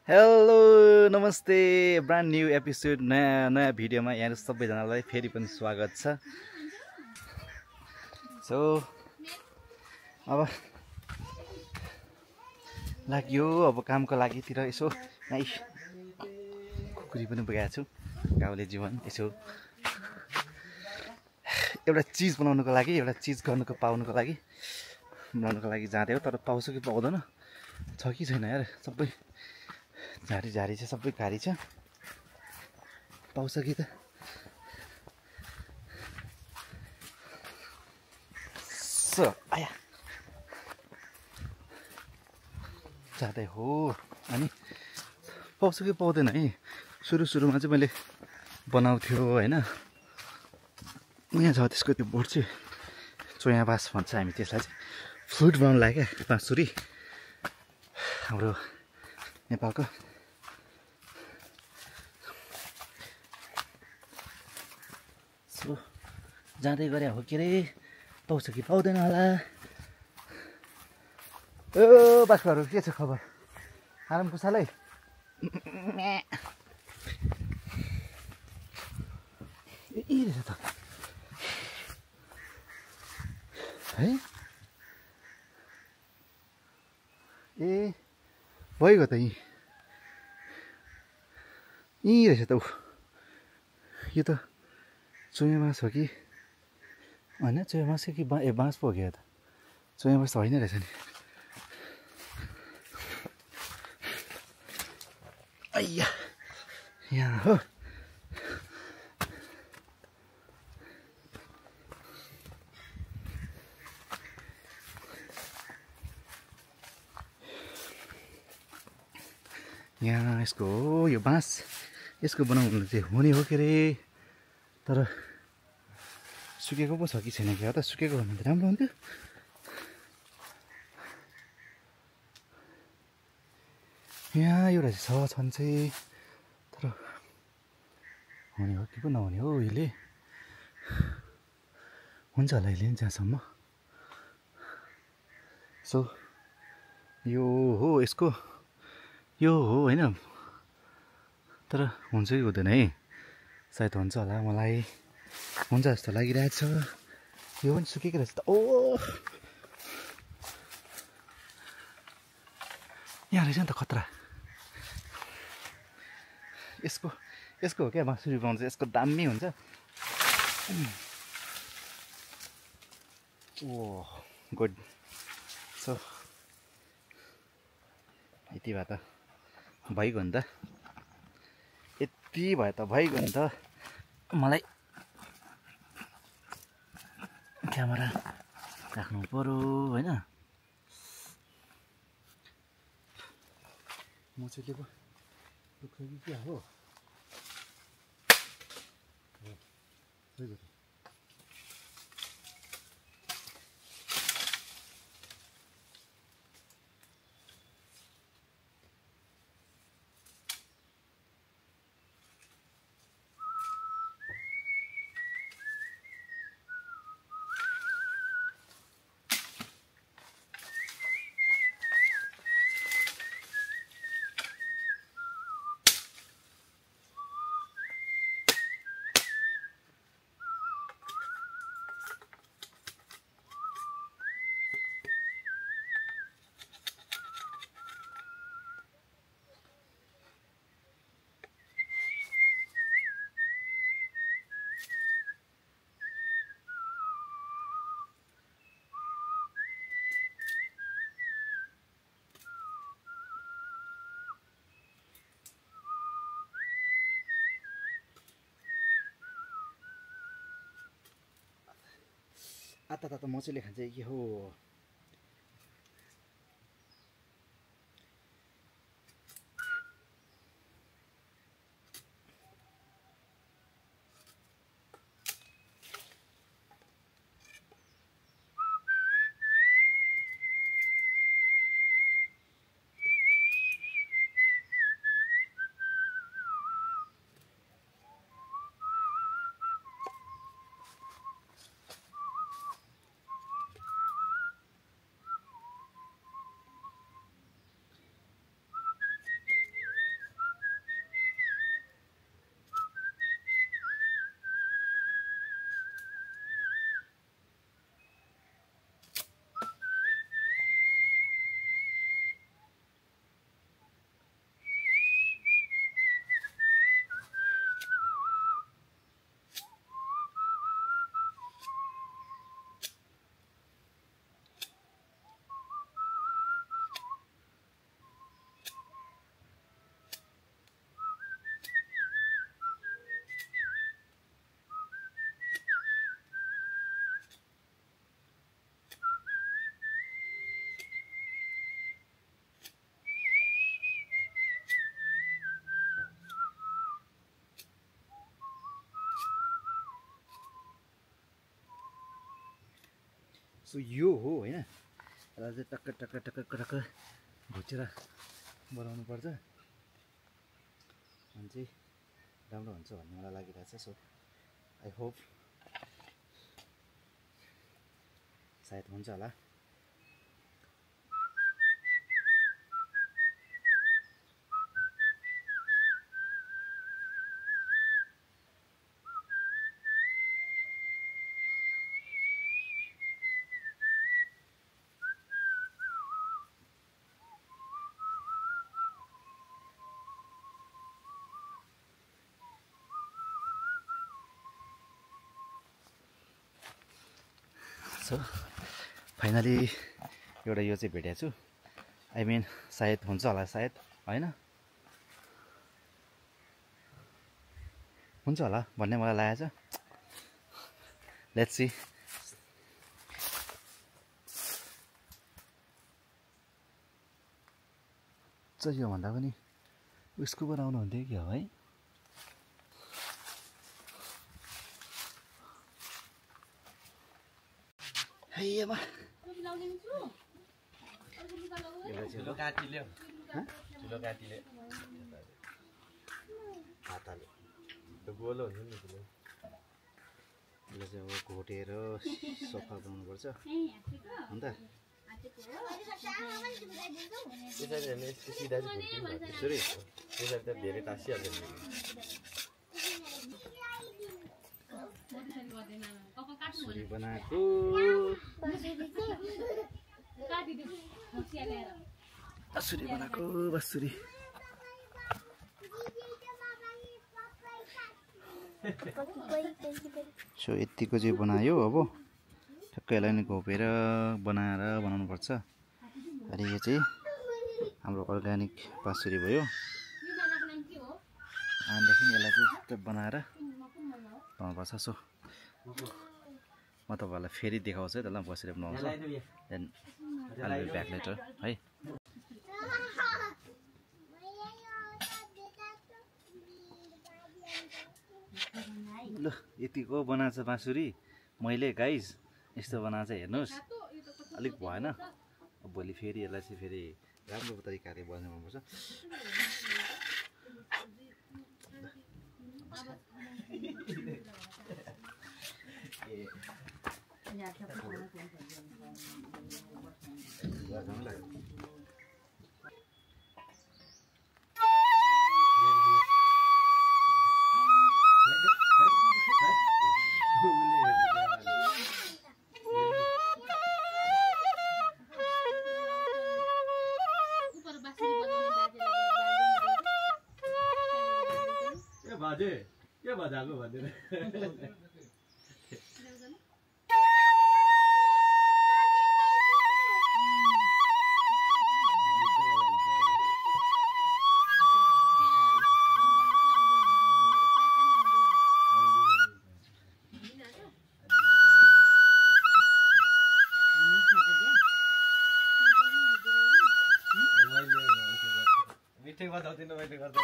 Hello नमस्ते brand new episode नयाँ नयाँ भिडियोमा यहाँ सबैजनालाई फेरि पनि स्वागत छ। सो अब लाग्यो अब कामको लागितिर यसो यहाँ खुकुरी पनि बोकेको छु। गाउँले जीवन यसो एउटा चिज बनाउनुको लागि एउटा चिज पाउनुको लागि जाँदै हो, तर पाउँछ कि पाउँदैन छ कि छैन यार। सबै झारी छ, सबै घारी छ, पाउँछ कि त। आया जाँदै हो अनि पाउँछ कि पाउँदैन है। सुरुमा चाहिँ मैले बनाउँथ्यो होइन, यहाँ छ त्यसको त्यो बोर्ड चाहिँ चोया बाँस भन्छ हामी त्यसलाई चाहिँ। फ्लुट बनाउनु लाग्यो क्या, बाँसुरी हाम्रो नेपालको। सो जाँदै गरे हो के अरे, पाउँछ कि पाउँदैन होला। ओ बाख्राहरू के छ खबर, आराम कुसालै? ए रहेछ त है, ए भइगयो त यहीँ रहेछ त। ऊ यो त चोया बाँस हो कि होइन, चोया बाँस कि बाँस पो हो क्या त, चोया बाँस त होइन रहेछ नि। आइया यहाँ हो, यहाँ यसको हो यो बाँस, यसको बनाउनु चाहिँ हुने हो के अरे। तर सुकेको पो छ कि छैन क्या त, सुकेको भन्दा त राम्रो हुन्थ्यो। यहाँ एउटा छ छन् चाहिँ, तर हुने हो कि पो नहुने हो। यसले हुन्छ होला अहिले नि जहाँसम्म। सो यो हो यसको, यो हो होइन, तर हुन्छ कि हुँदैन है। सायद हुन्छ होला, मलाई हुन्छ जस्तो लागिरहेको छ। यो पनि सुकेको रहेछ त। ओ यहाँ रहेछ नि त खतरा। यसको हो क्या बाँसुरी बनाउँछ, यसको दामी हुन्छ। ओ गुड। सो यति भए त भइगयो नि त, यति भए त भइगयो नि त। मलाई क्यामेरा राख्नु पर्यो होइन, म चाहिँ के दुःख कि क्या हो। आता मचेले खान्छ के हो। सो यो हो होइन, यसलाई चाहिँ टक्क टक्क टक्क टक्क घुचेर बनाउनु पर्छ अनि चाहिँ राम्रो हुन्छ भन्ने मलाई लागिरहेछ। सो आई होप सायद हुन्छ होला। सो फाइनली एउटा यो चाहिँ भेटेको छु। आई मिन सायद हुन्छ होला, सायद होइन हुन्छ होला भन्ने मलाई लागेको छ। Let's see. चाहिँ यो भन्दा पनि उसको बनाउनु हुन्थ्यो कि हो है। हैमा ठुलो काटीले ठुलो काटीले हातले त्यो गोलो हुन्छ नि ठुलो। यसलाई चाहिँ अब घोटेर सफा बनाउनुपर्छ अन्त त्यसरी हेर्ने सिधा चाहिँ फुट्दैन त्यसरी त्यसरी त धेरै टाँसिहाल्छ नि। सुरी बनाएको बाँसुरी बनाएको बाँसुरी। सो यतिको चाहिँ बनायो। अब ठ्याक्कै यसलाई नै घोपेर बनाउनुपर्छ। अनि यो चाहिँ हाम्रो अर्ग्यानिक बाँसुरी भयो। अनिदेखि यसलाई चाहिँ बनाएर बनाउनुपर्छ। सो म तपाईँहरूलाई फेरि देखाउँछु है, त्यसलाई बसेर बनाउँछु। Then I'll be back later है। ल यतिको बनाएको छ बाँसुरी मैले गाइस। यस्तो बनाएको चाहिँ हेर्नुहोस्, अलिक भएन। अब भोलि फेरि यसलाई चाहिँ फेरि राम्रो तरिकाले बनाउनुपर्छ। बाजे के बजाएको भन्दैन। मिठै बताउँदिनँ मैले गर्दा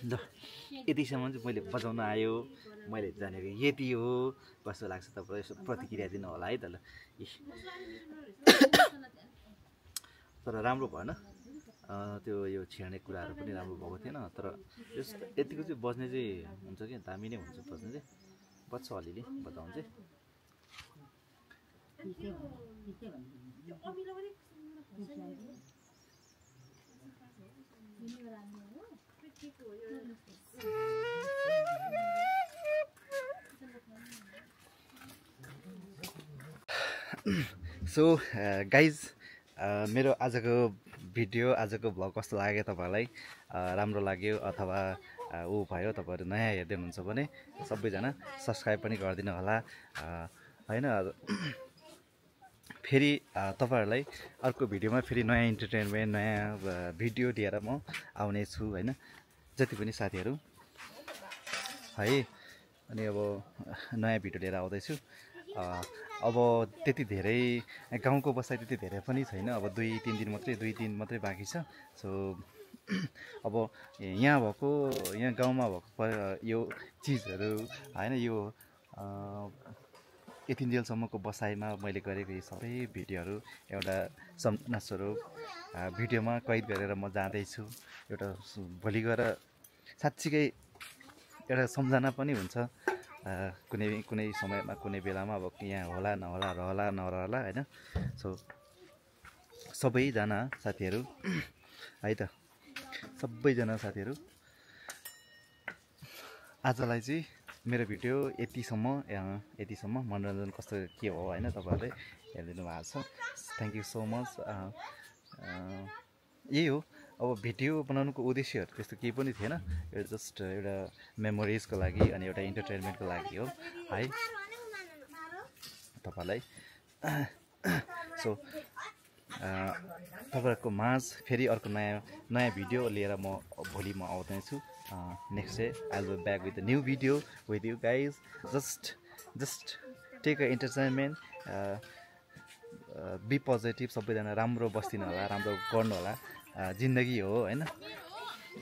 ल यतिसम्म चाहिँ मैले बजाउन आयो मैले जानेको यति हो कस्तो लाग्छ तपाईँ यसो प्रतिक्रिया दिनु होला है त ल तर राम्रो भएन त्यो यो छेड्ने कुराहरू पनि राम्रो भएको थिएन तर यतिको चाहिँ बज्ने चाहिँ हुन्छ कि दामी नै हुन्छ बज्ने चाहिँ बज्छ अलिअलि बताउनु चाहिँ सो गाइज मेरो आजको भिडियो आजको भ्लग कस्तो लाग्यो तपाईँहरूलाई राम्रो लाग्यो अथवा ऊ भयो तपाईँहरू नयाँ हेर्दै हुनुहुन्छ भने सबैजना सब्सक्राइब पनि गरिदिनु होला होइन फेरि तपाईँहरूलाई अर्को भिडियोमा फेरि नयाँ इन्टरटेनमेन्ट नयाँ भिडियो लिएर म आउने छु होइन जति पनि साथीहरू है अनि अब नयाँ भिडियो लिएर आउँदैछु अब त्यति धेरै गाउँको बसाइ त्यति धेरै पनि छैन अब 2-3 दिन मात्रै बाँकी छ सो अब यहाँ भएको यहाँ गाउँमा भएको यो चिजहरू होइन यो यतिन्जेलसम्मको बसाइमा मैले गरेको यी सबै भिडियोहरू एउटा सम्झनास्वरूप भिडियोमा कैद गरेर म जाँदैछु एउटा भोलि गएर साँच्चीकै एउटा सम्झना पनि हुन्छ कुनै समयमा कुनै बेलामा अब यहाँ होला नहोला रहला नरहला होइन सो सबैजना साथीहरू है त सबैजना साथीहरू आजलाई चाहिँ मेरो भिडियो यतिसम्म मनोरञ्जन कस्तो के हो होइन तपाईँहरूले हेरिदिनु भएको छ थ्याङ्क यू सो मच यही हो अब भिडियो बनाउनुको उद्देश्यहरू त्यस्तो केही पनि थिएन एउटा जस्ट एउटा मेमोरिजको लागि अनि एउटा इन्टरटेनमेन्टको लागि हो है तपाईँलाई सो तपाईँहरूको माझ फेरि अर्को नयाँ भिडियो लिएर भोलि म आउँदैछु next day I will be back with new video with you guys just take a entertainment be positive सबैजना राम्रो बस्दिनु होला राम्रो गर्नु होला जिन्दगी हो होइन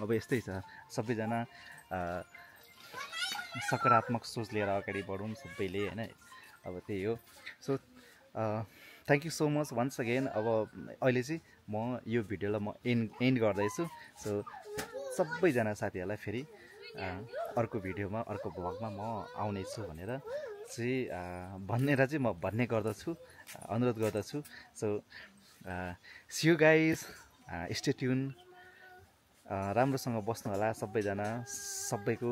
अब यस्तै छ सबैजना सकारात्मक सोच लिएर अगाडि बढौँ सबैले होइन अब त्यही हो so thank you so much once again अब अहिले चाहिँ म यो भिडियोलाई म एन्ड गर्दैछु सो सबैजना साथीहरूलाई फेरि अर्को भिडियोमा अर्को भ्लगमा म आउनेछु भनेर चाहिँ भन्ने गर्दछु अनुरोध गर्दछु so see you guys stay tune राम्रोसँग बस्नु होला सबैजना सबैको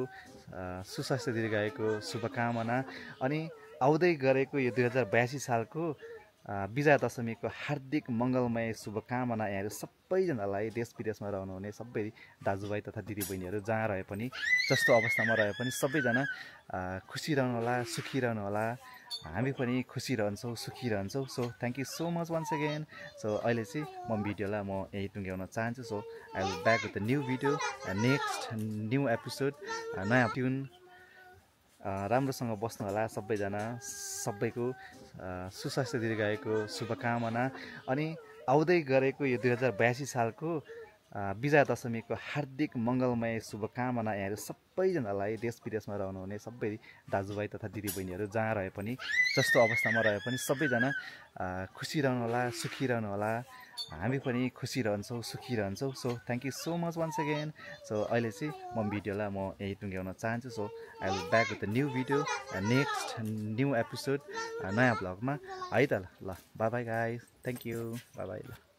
सुस्वास्थ्य दीर्घायुको शुभकामना अनि आउँदै गरेको यो 2082 सालको विजया दशमीको हार्दिक मङ्गलमय शुभकामना यहाँहरू सबैजनालाई देश विदेशमा रहनुहुने सबै दाजुभाइ तथा दिदीबहिनीहरू जहाँ रहे पनि जस्तो अवस्थामा रहे पनि सबैजना खुसी रहनुहोला सुखी रहनुहोला हामी पनि खुसी रहन्छौँ सुखी रहन्छौँ so thank you so much once again so अहिले चाहिँ म भिडियोलाई म यहीँ टुङ्ग्याउन चाहन्छु so I will back with the new video next new episode नयाँ ट्युन राम्रोसँग बस्नु होला सबैजना सबैको सुस्वास्थ्य दीर्घायुको शुभकामना अनि आउँदै गरेको यो 2082 सालको विजया दशमीको हार्दिक मङ्गलमय शुभकामना यहाँहरू सबैजनालाई देश विदेशमा रहनुहुने सबै दाजुभाइ तथा दिदीबहिनीहरू जहाँ रहे पनि जस्तो अवस्थामा रहे पनि सबैजना खुसी रहनुहोला, सुखी रहनुहोला। हामी पनि खुसी रहन्छौँ, सुखी रहन्छौँ। So thank you so much once again. So अहिले चाहिँ म भिडियोलाई यही टुङ्ग्याउन चाहन्छु। So I will back with the new video next new episode नयाँ भ्लगमा है त। ल bye bye guys, thank you, bye bye. ल।